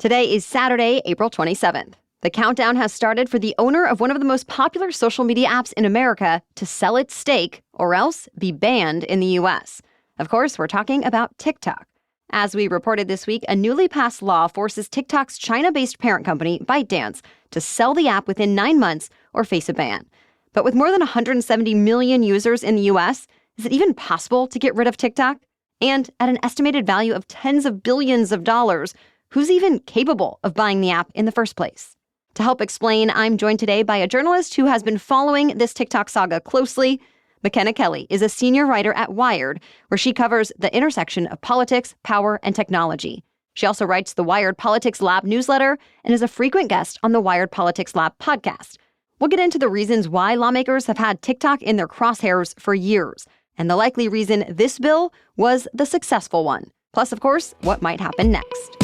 Today is Saturday, April 27th. The countdown has started for the owner of one of the most popular social media apps in America to sell its stake or else be banned in the U.S. Of course, we're talking about TikTok. As we reported this week, a newly passed law forces TikTok's China-based parent company, ByteDance, to sell the app within 9 months or face a ban. But with more than 170 million users in the U.S., is it even possible to get rid of TikTok? And at an estimated value of tens of billions of dollars, who's even capable of buying the app in the first place? To help explain, I'm joined today by a journalist who has been following this TikTok saga closely. Makena Kelly is a senior writer at Wired, where she covers the intersection of politics, power, and technology. She also writes the Wired Politics Lab newsletter and is a frequent guest on the Wired Politics Lab podcast. We'll get into the reasons why lawmakers have had TikTok in their crosshairs for years, and the likely reason this bill was the successful one. Plus, of course, what might happen next.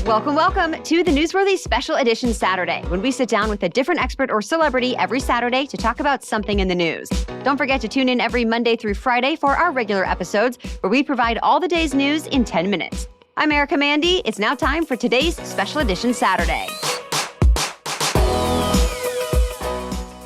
Welcome to the Newsworthy Special Edition Saturday, when we sit down with a different expert or celebrity every Saturday to talk about something in the news. Don't forget to tune in every Monday through Friday for our regular episodes, where we provide all the day's news in 10 minutes. I'm Erica Mandy. It's now time for today's Special Edition Saturday.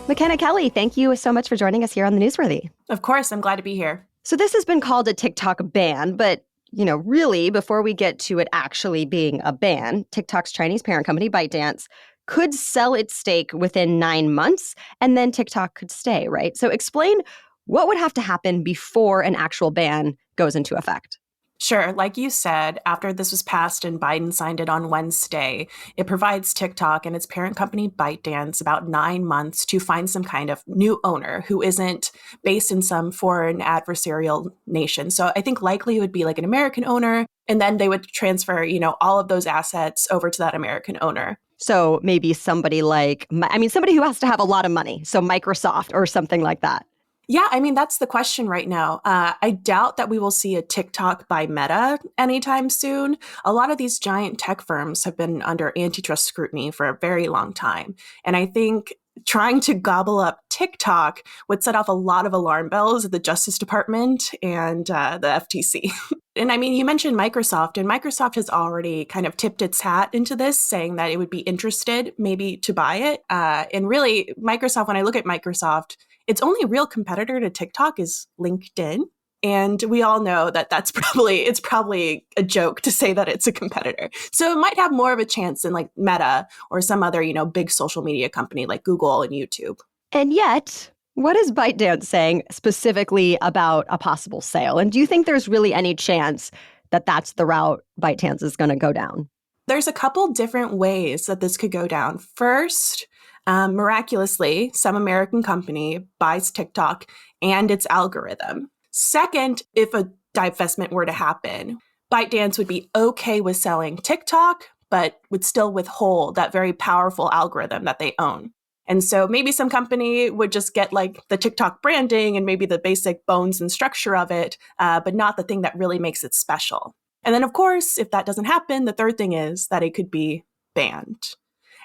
Makena Kelly, thank you so much for joining us here on the Newsworthy. Of course, I'm glad to be here. So this has been called a TikTok ban, but really, before we get to it actually being a ban, TikTok's Chinese parent company, ByteDance, could sell its stake within 9 months, and then TikTok could stay, right? So explain what would have to happen before an actual ban goes into effect. Sure. Like you said, after this was passed and Biden signed it on Wednesday, it provides TikTok and its parent company, ByteDance, about 9 months to find some kind of new owner who isn't based in some foreign adversarial nation. So I think likely it would be like an American owner, and then they would transfer, all of those assets over to that American owner. So maybe somebody somebody who has to have a lot of money. So Microsoft or something like that. Yeah, that's the question right now. I doubt that we will see a TikTok by Meta anytime soon. A lot of these giant tech firms have been under antitrust scrutiny for a very long time. And I think trying to gobble up TikTok would set off a lot of alarm bells at the Justice Department and the FTC. And you mentioned Microsoft, and Microsoft has already kind of tipped its hat into this, saying that it would be interested maybe to buy it. And really, Microsoft, when I look at Microsoft, its only real competitor to TikTok is LinkedIn. And we all know that it's probably a joke to say that it's a competitor. So it might have more of a chance than like Meta or some other, big social media company like Google and YouTube. And yet, what is ByteDance saying specifically about a possible sale? And do you think there's really any chance that that's the route ByteDance is going to go down? There's a couple different ways that this could go down. First, miraculously, some American company buys TikTok and its algorithm. Second, if a divestment were to happen, ByteDance would be okay with selling TikTok, but would still withhold that very powerful algorithm that they own. And so maybe some company would just get like the TikTok branding and maybe the basic bones and structure of it, but not the thing that really makes it special. And then, of course, if that doesn't happen, the third thing is that it could be banned.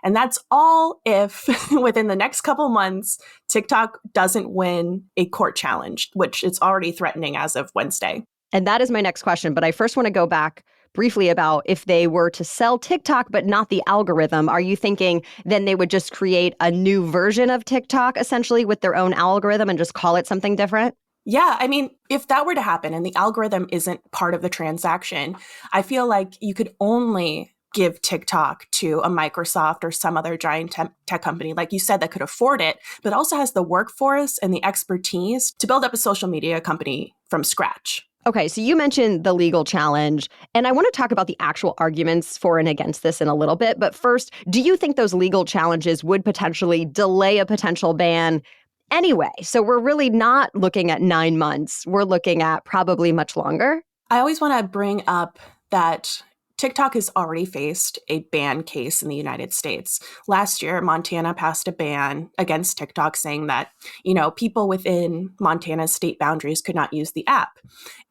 And that's all if within the next couple months, TikTok doesn't win a court challenge, which it's already threatening as of Wednesday. And that is my next question. But I first want to go back briefly about if they were to sell TikTok, but not the algorithm. Are you thinking then they would just create a new version of TikTok, essentially, with their own algorithm and just call it something different? Yeah, if that were to happen and the algorithm isn't part of the transaction, I feel like you could only give TikTok to a Microsoft or some other giant tech company, like you said, that could afford it, but also has the workforce and the expertise to build up a social media company from scratch. Okay, so you mentioned the legal challenge, and I want to talk about the actual arguments for and against this in a little bit. But first, do you think those legal challenges would potentially delay a potential ban anyway? So we're really not looking at 9 months. We're looking at probably much longer. I always want to bring up that TikTok has already faced a ban case in the United States. Last year, Montana passed a ban against TikTok saying that, people within Montana's state boundaries could not use the app.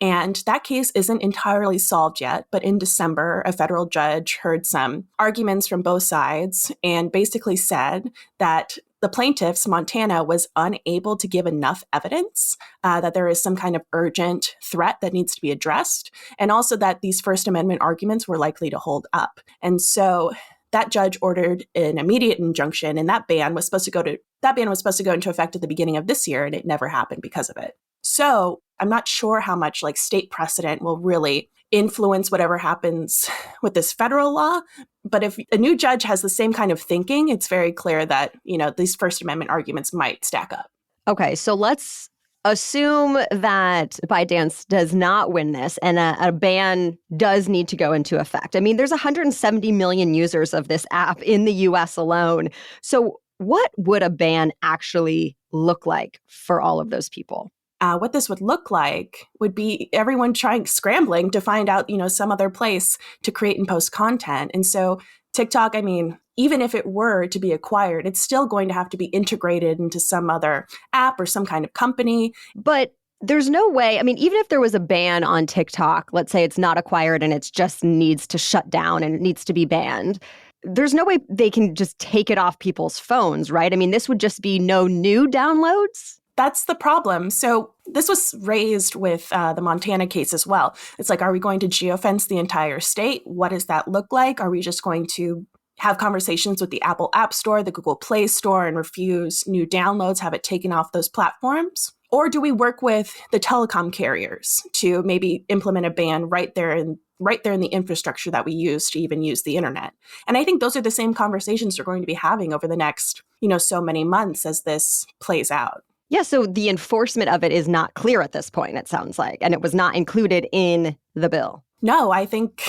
And that case isn't entirely solved yet, but in December, a federal judge heard some arguments from both sides and basically said that the plaintiffs, Montana, was unable to give enough evidence that there is some kind of urgent threat that needs to be addressed, and also that these First Amendment arguments were likely to hold up. And so that judge ordered an immediate injunction, and that ban was supposed to go into effect at the beginning of this year, and it never happened because of it. So I'm not sure how much state precedent will really influence whatever happens with this federal law. But if a new judge has the same kind of thinking, it's very clear that, these First Amendment arguments might stack up. Okay, so let's assume that ByteDance does not win this and a ban does need to go into effect. I mean, there's 170 million users of this app in the US alone. So what would a ban actually look like for all of those people? What this would look like would be everyone scrambling to find out, some other place to create and post content. And so TikTok, even if it were to be acquired, it's still going to have to be integrated into some other app or some kind of company. But there's no way, even if there was a ban on TikTok, let's say it's not acquired and it just needs to shut down and it needs to be banned, there's no way they can just take it off people's phones, right? This would just be no new downloads? That's the problem. So this was raised with the Montana case as well. It's are we going to geofence the entire state? What does that look like? Are we just going to have conversations with the Apple App Store, the Google Play Store, and refuse new downloads, have it taken off those platforms? Or do we work with the telecom carriers to maybe implement a ban right there in the infrastructure that we use to even use the internet? And I think those are the same conversations we're going to be having over the next, so many months as this plays out. Yeah, so the enforcement of it is not clear at this point, it sounds like, and it was not included in the bill. No, I think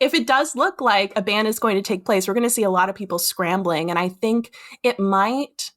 if it does look like a ban is going to take place, we're going to see a lot of people scrambling. And I think it might.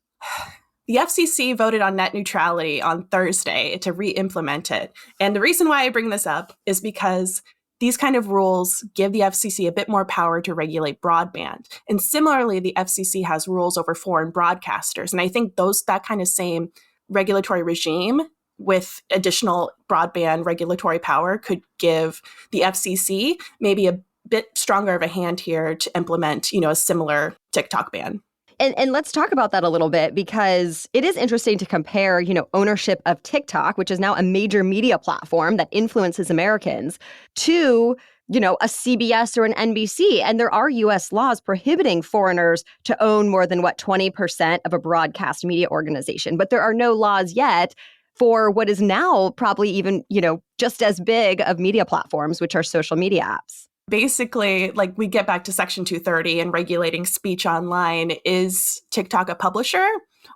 The FCC voted on net neutrality on Thursday to re-implement it. And the reason why I bring this up is because these kind of rules give the FCC a bit more power to regulate broadband. And similarly, the FCC has rules over foreign broadcasters. And I think that kind of same regulatory regime with additional broadband regulatory power could give the FCC maybe a bit stronger of a hand here to implement, a similar TikTok ban. And let's talk about that a little bit, because it is interesting to compare, ownership of TikTok, which is now a major media platform that influences Americans, to, a CBS or an NBC. And there are U.S. laws prohibiting foreigners to own more than 20% of a broadcast media organization. But there are no laws yet for what is now probably even, just as big of media platforms, which are social media apps. Basically, we get back to Section 230 and regulating speech online. Is TikTok a publisher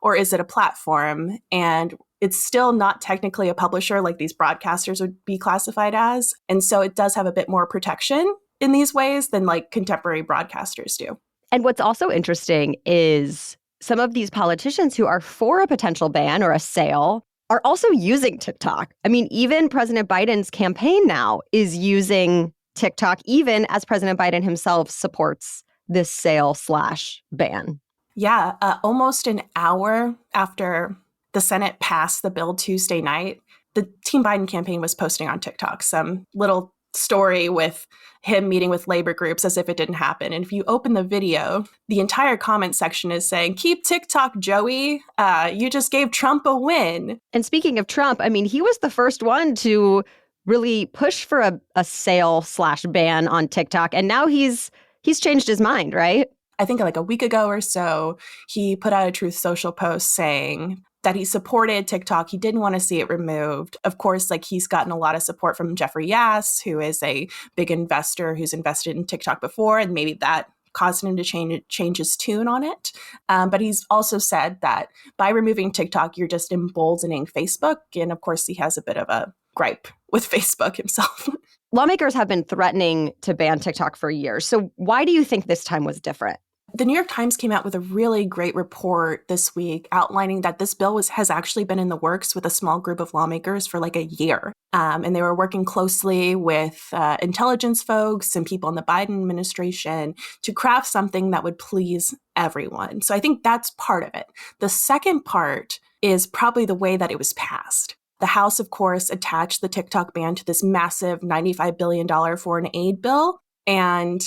or is it a platform? And it's still not technically a publisher like these broadcasters would be classified as. And so it does have a bit more protection in these ways than contemporary broadcasters do. And what's also interesting is some of these politicians who are for a potential ban or a sale are also using TikTok. Even President Biden's campaign now is using TikTok, even as President Biden himself supports this sale/ban. Yeah, almost an hour after the Senate passed the bill Tuesday night, the Team Biden campaign was posting on TikTok some little story with him meeting with labor groups as if it didn't happen. And if you open the video, the entire comment section is saying, "Keep TikTok, Joey. You just gave Trump a win." And speaking of Trump, he was the first one to really push for a sale/ban on TikTok. And now he's changed his mind, right? I think a week ago or so, he put out a Truth Social post saying that he supported TikTok. He didn't want to see it removed. Of course, he's gotten a lot of support from Jeffrey Yass, who is a big investor who's invested in TikTok before, and maybe that caused him to change his tune on it. But he's also said that by removing TikTok, you're just emboldening Facebook. And of course, he has a bit of a gripe with Facebook himself. Lawmakers have been threatening to ban TikTok for years. So why do you think this time was different? The New York Times came out with a really great report this week outlining that this bill has actually been in the works with a small group of lawmakers for a year. And they were working closely with intelligence folks and people in the Biden administration to craft something that would please everyone. So I think that's part of it. The second part is probably the way that it was passed. The House, of course, attached the TikTok ban to this massive $95 billion foreign aid bill. And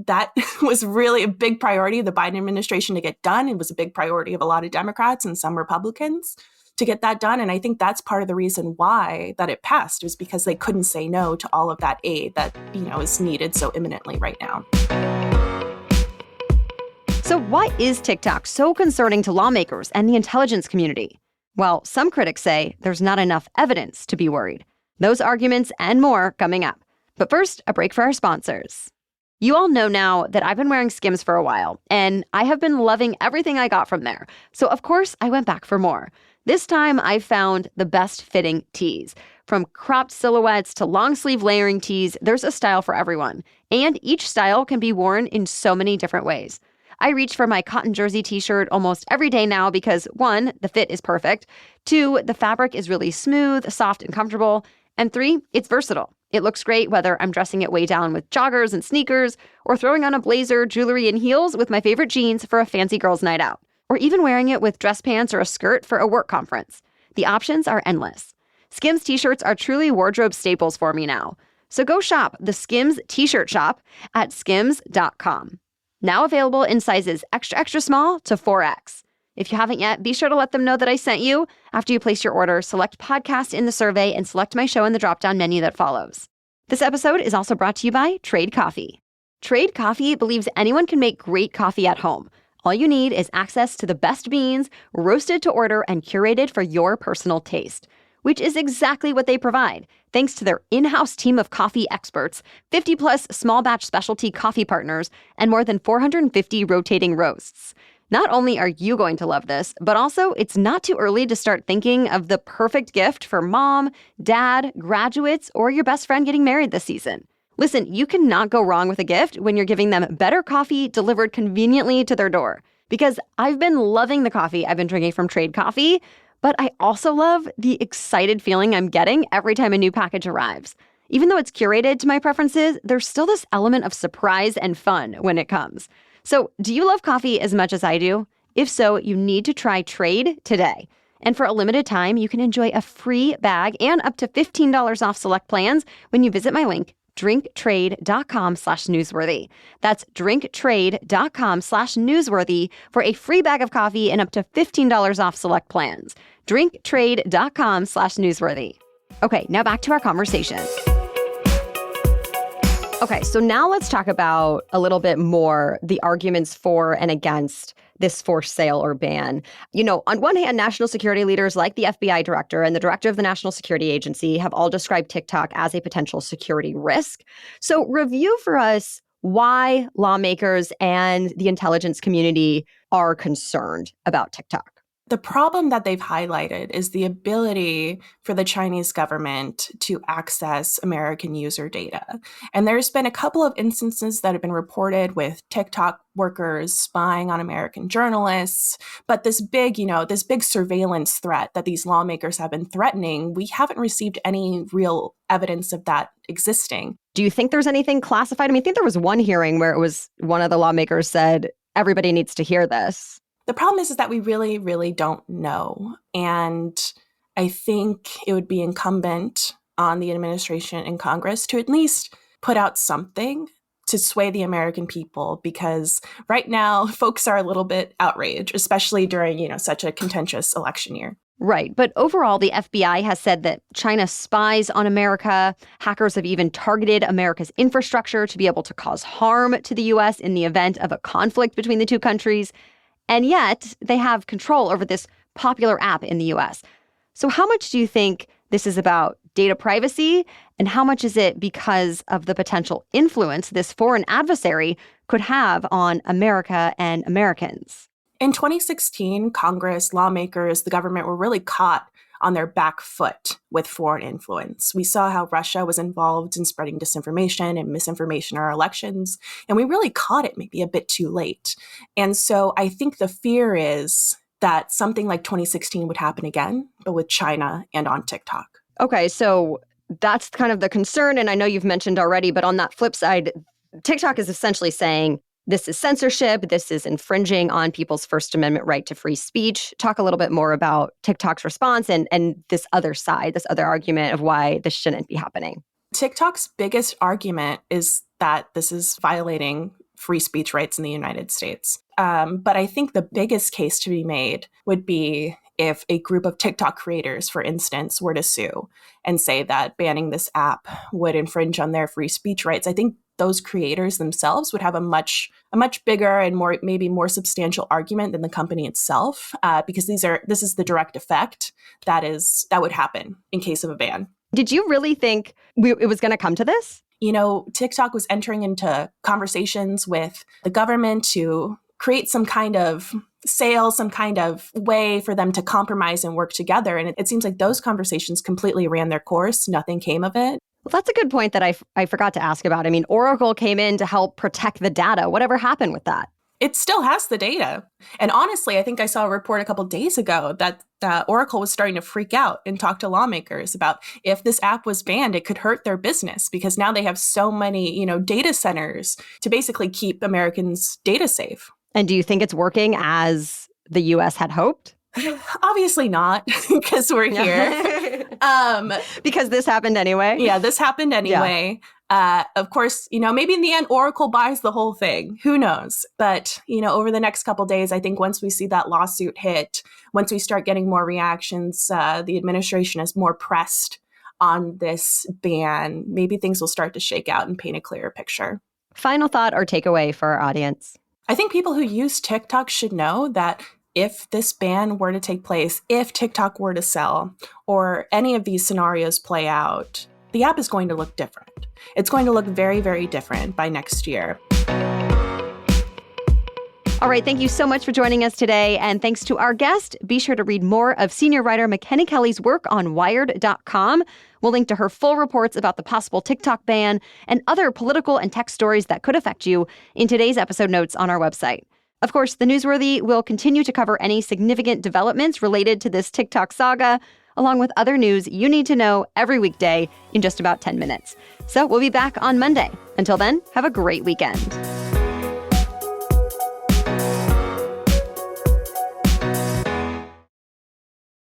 that was really a big priority of the Biden administration to get done. It was a big priority of a lot of Democrats and some Republicans to get that done. And I think that's part of the reason why that it passed, was because they couldn't say no to all of that aid that, is needed so imminently right now. So why is TikTok so concerning to lawmakers and the intelligence community? Well, some critics say there's not enough evidence to be worried. Those arguments and more coming up. But first, a break for our sponsors. You all know now that I've been wearing Skims for a while, and I have been loving everything I got from there. So of course, I went back for more. This time, I found the best fitting tees. From cropped silhouettes to long sleeve layering tees, there's a style for everyone. And each style can be worn in so many different ways. I reach for my cotton jersey t-shirt almost every day now because 1, the fit is perfect. 2, the fabric is really smooth, soft, and comfortable. And 3, it's versatile. It looks great whether I'm dressing it way down with joggers and sneakers, or throwing on a blazer, jewelry, and heels with my favorite jeans for a fancy girls' night out, or even wearing it with dress pants or a skirt for a work conference. The options are endless. Skims T-shirts are truly wardrobe staples for me now. So go shop the SKIMS T-Shirt Shop at skims.com. Now available in sizes extra, extra small to 4X. If you haven't yet, be sure to let them know that I sent you. After you place your order, select podcast in the survey and select my show in the drop-down menu that follows. This episode is also brought to you by Trade Coffee. Trade Coffee believes anyone can make great coffee at home. All you need is access to the best beans, roasted to order and curated for your personal taste, which is exactly what they provide, thanks to their in-house team of coffee experts, 50-plus small batch specialty coffee partners, and more than 450 rotating roasts. Not only are you going to love this, but also it's not too early to start thinking of the perfect gift for mom, dad, graduates, or your best friend getting married this season. Listen, you cannot go wrong with a gift when you're giving them better coffee delivered conveniently to their door. Because I've been loving the coffee I've been drinking from Trade Coffee, but I also love the excited feeling I'm getting every time a new package arrives. Even though it's curated to my preferences, there's still this element of surprise and fun when it comes. So, do you love coffee as much as I do? If so, you need to try Trade today. And for a limited time, you can enjoy a free bag and up to $15 off select plans when you visit my link, drinktrade.com/newsworthy. That's drinktrade.com/newsworthy for a free bag of coffee and up to $15 off select plans. drinktrade.com/newsworthy. Okay, now back to our conversation. Okay, so now let's talk about a little bit more the arguments for and against this forced sale or ban. On one hand, national security leaders like the FBI director and the director of the National Security Agency have all described TikTok as a potential security risk. So review for us why lawmakers and the intelligence community are concerned about TikTok. The problem that they've highlighted is the ability for the Chinese government to access American user data. And there's been a couple of instances that have been reported with TikTok workers spying on American journalists. But this big surveillance threat that these lawmakers have been threatening, we haven't received any real evidence of that existing. Do you think there's anything classified? I think there was one hearing where it was one of the lawmakers said, everybody needs to hear this. The problem is that we really, really don't know. And I think it would be incumbent on the administration and Congress to at least put out something to sway the American people, because right now folks are a little bit outraged, especially during, such a contentious election year. Right. But overall, the FBI has said that China spies on America. Hackers have even targeted America's infrastructure to be able to cause harm to the U.S. in the event of a conflict between the two countries. And yet, they have control over this popular app in the U.S. So how much do you think this is about data privacy, and how much is it because of the potential influence this foreign adversary could have on America and Americans? In 2016, Congress, lawmakers, the government were really caught on their back foot with foreign influence. We saw how Russia was involved in spreading disinformation and misinformation in our elections, and we really caught it maybe a bit too late. And so I think the fear is that something like 2016 would happen again, but with China and on TikTok. Okay, so that's kind of the concern, and I know you've mentioned already, but on that flip side, TikTok is essentially saying, this is censorship. This is infringing on people's First Amendment right to free speech. Talk a little bit more about TikTok's response and this other side, this other argument of why this shouldn't be happening. TikTok's biggest argument is that this is violating free speech rights in the United States. But I think the biggest case to be made would be if a group of TikTok creators, for instance, were to sue and say that banning this app would infringe on their free speech rights. I think those creators themselves would have a much bigger and maybe more substantial argument than the company itself, because this is the direct effect that would happen in case of a ban. Did you really think it was going to come to this? TikTok was entering into conversations with the government to create some kind of sale, some kind of way for them to compromise and work together. And it seems like those conversations completely ran their course. Nothing came of it. Well, that's a good point that I forgot to ask about. I mean, Oracle came in to help protect the data. Whatever happened with that? It still has the data. And honestly, I think I saw a report a couple days ago that Oracle was starting to freak out and talk to lawmakers about if this app was banned, it could hurt their business because now they have so many, data centers to basically keep Americans' data safe. And do you think it's working as the U.S. had hoped? Obviously not, because we're here. Because this happened anyway? Yeah, this happened anyway. Yeah. Of course, maybe in the end, Oracle buys the whole thing. Who knows? But, over the next couple days, I think once we see that lawsuit hit, once we start getting more reactions, the administration is more pressed on this ban. Maybe things will start to shake out and paint a clearer picture. Final thought or takeaway for our audience? I think people who use TikTok should know that if this ban were to take place, if TikTok were to sell, or any of these scenarios play out, the app is going to look different. It's going to look very, very different by next year. All right, thank you so much for joining us today. And thanks to our guest. Be sure to read more of senior writer Makena Kelly's work on Wired.com. We'll link to her full reports about the possible TikTok ban and other political and tech stories that could affect you in today's episode notes on our website. Of course, The Newsworthy will continue to cover any significant developments related to this TikTok saga, along with other news you need to know every weekday in just about 10 minutes. So we'll be back on Monday. Until then, have a great weekend.